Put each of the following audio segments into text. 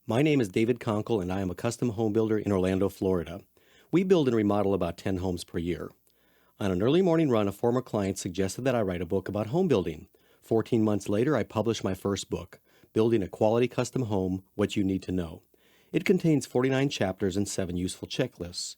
My name is David Conkle, and I am a custom home builder in Orlando, Florida. We build and remodel about 10 homes per year. On an early morning run, a former client suggested that I write a book about home building. 14 months later, I published my first book, Building a Quality Custom Home, What You Need to Know. It contains 49 chapters and 7 useful checklists.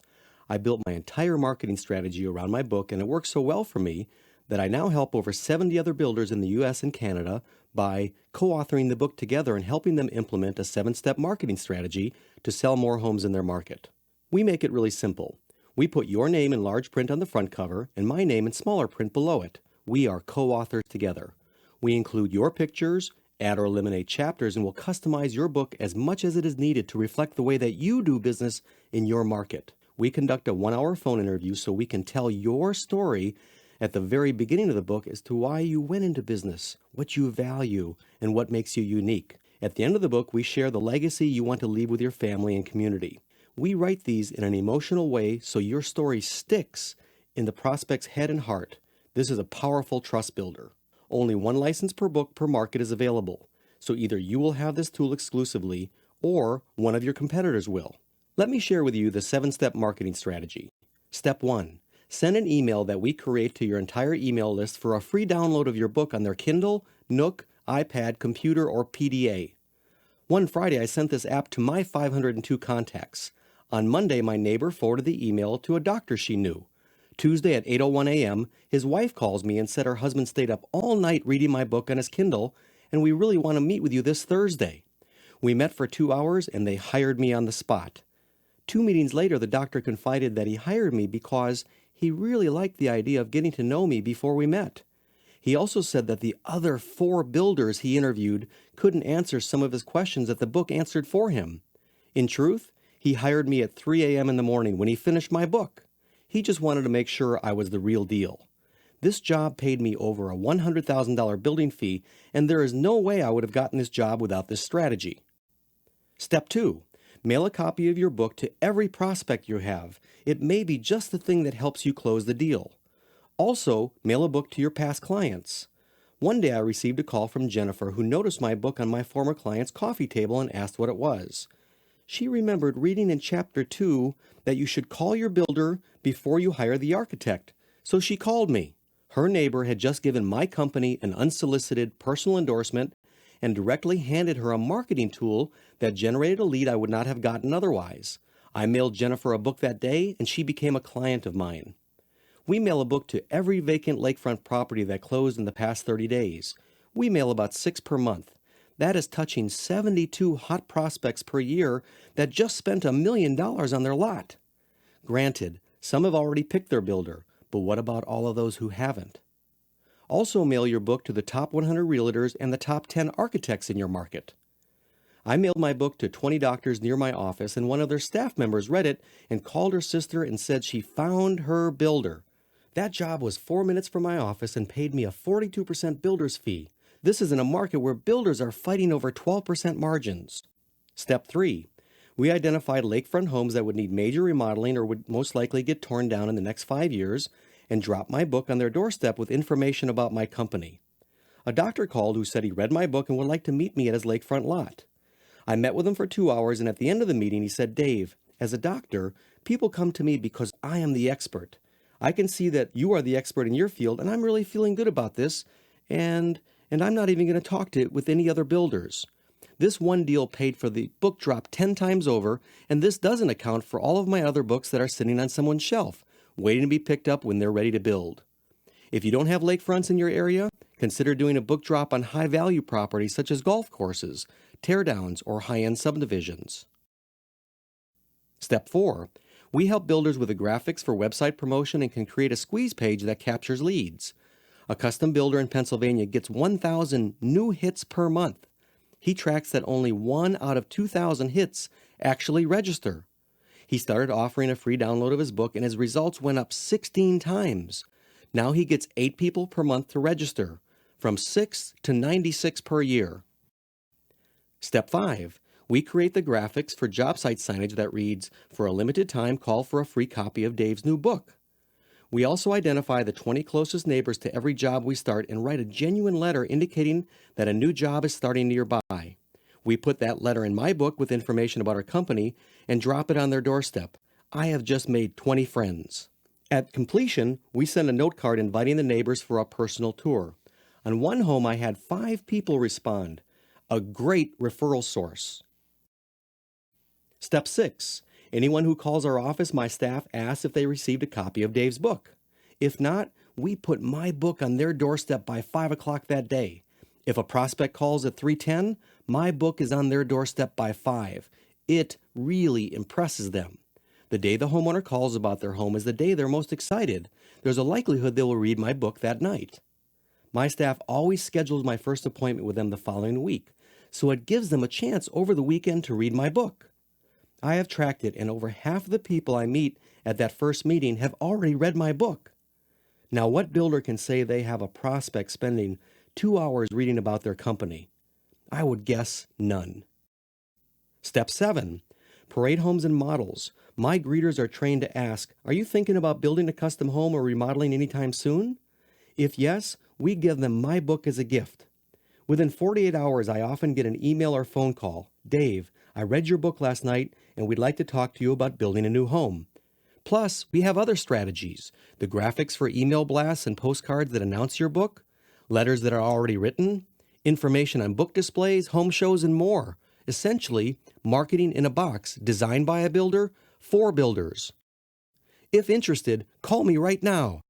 I built my entire marketing strategy around my book, and it worked so well for me that I now help over 70 other builders in the U.S. and Canada by co-authoring the book together and helping them implement a 7-step marketing strategy to sell more homes in their market. We make it really simple. We put your name in large print on the front cover and my name in smaller print below it. We are co-authors together. We include your pictures, add or eliminate chapters, and will customize your book as much as it is needed to reflect the way that you do business in your market. We conduct a 1-hour phone interview so we can tell your story at the very beginning of the book as to why you went into business, what you value, and what makes you unique. At the end of the book, we share the legacy you want to leave with your family and community. We write these in an emotional way so your story sticks in the prospect's head and heart. This is a powerful trust builder. Only 1 license per book per market is available, so either you will have this tool exclusively or one of your competitors will. Let me share with you the 7-step marketing strategy. Step 1. Send an email that we create to your entire email list for a free download of your book on their Kindle, Nook, iPad, computer, or PDA. One Friday, I sent this app to my 502 contacts. On Monday, my neighbor forwarded the email to a doctor she knew. Tuesday at 8:01 a.m., his wife calls me and said her husband stayed up all night reading my book on his Kindle, and we really want to meet with you this Thursday. We met for 2 hours, and they hired me on the spot. 2 meetings later, the doctor confided that he hired me because he really liked the idea of getting to know me before we met. He also said that the other 4 builders he interviewed couldn't answer some of his questions that the book answered for him. In truth, he hired me at 3 a.m. in the morning when he finished my book. He just wanted to make sure I was the real deal. This job paid me over a $100,000 building fee, and there is no way I would have gotten this job without this strategy. Step 2. Mail a copy of your book to every prospect you have. It may be just the thing that helps you close the deal. Also, mail a book to your past clients. One day I received a call from Jennifer, who noticed my book on my former client's coffee table and asked what it was. She remembered reading in Chapter 2 that you should call your builder before you hire the architect, so she called me. Her neighbor had just given my company an unsolicited personal endorsement and directly handed her a marketing tool that generated a lead I would not have gotten otherwise. I mailed Jennifer a book that day, and she became a client of mine. We mail a book to every vacant lakefront property that closed in the past 30 days. We mail about 6 per month. That is touching 72 hot prospects per year that just spent $1 million on their lot. Granted, some have already picked their builder, but what about all of those who haven't? Also mail your book to the top 100 realtors and the top 10 architects in your market. I mailed my book to 20 doctors near my office, and one of their staff members read it and called her sister and said she found her builder. That job was 4 minutes from my office and paid me a 42% builder's fee. This is in a market where builders are fighting over 12% margins. Step 3. We identified lakefront homes that would need major remodeling or would most likely get torn down in the next 5 years and dropped my book on their doorstep with information about my company. A doctor called who said he read my book and would like to meet me at his lakefront lot. I met with him for 2 hours, and at the end of the meeting he said, "Dave, as a doctor, people come to me because I am the expert. I can see that you are the expert in your field, and I'm really feeling good about this, and I'm not even going to talk to it with any other builders." This one deal paid for the book drop 10 times over, and this doesn't account for all of my other books that are sitting on someone's shelf, waiting to be picked up when they're ready to build. If you don't have lakefronts in your area, consider doing a book drop on high-value properties such as golf courses, teardowns, or high-end subdivisions. Step 4. We help builders with the graphics for website promotion and can create a squeeze page that captures leads. A custom builder in Pennsylvania gets 1,000 new hits per month. He tracks that only 1 out of 2,000 hits actually register. He started offering a free download of his book, and his results went up 16 times. Now he gets 8 people per month to register, from 6 to 96 per year. Step 5. We create the graphics for job site signage that reads, "For a limited time, call for a free copy of Dave's new book." We also identify the 20 closest neighbors to every job we start and write a genuine letter indicating that a new job is starting nearby. We put that letter in my book with information about our company and drop it on their doorstep. I have just made 20 friends. At completion, we send a note card inviting the neighbors for a personal tour. On one home, I had 5 people respond. A great referral source. Step 6. Anyone who calls our office, my staff asks if they received a copy of Dave's book. If not, we put my book on their doorstep by 5 o'clock that day. If a prospect calls at 3:10, my book is on their doorstep by 5. It really impresses them. The day the homeowner calls about their home is the day they're most excited. There's a likelihood they will read my book that night. My staff always schedules my first appointment with them the following week, so it gives them a chance over the weekend to read my book. I have tracked it, and over half of the people I meet at that first meeting have already read my book. Now, what builder can say they have a prospect spending 2 hours reading about their company? I would guess none. Step 7. Parade homes and models. My greeters are trained to ask, are you thinking about building a custom home or remodeling anytime soon? If yes, we give them my book as a gift. Within 48 hours, I often get an email or phone call. Dave, I read your book last night, and we'd like to talk to you about building a new home. Plus, we have other strategies. The graphics for email blasts and postcards that announce your book, letters that are already written, information on book displays, home shows, and more. Essentially, marketing in a box designed by a builder for builders. If interested, call me right now.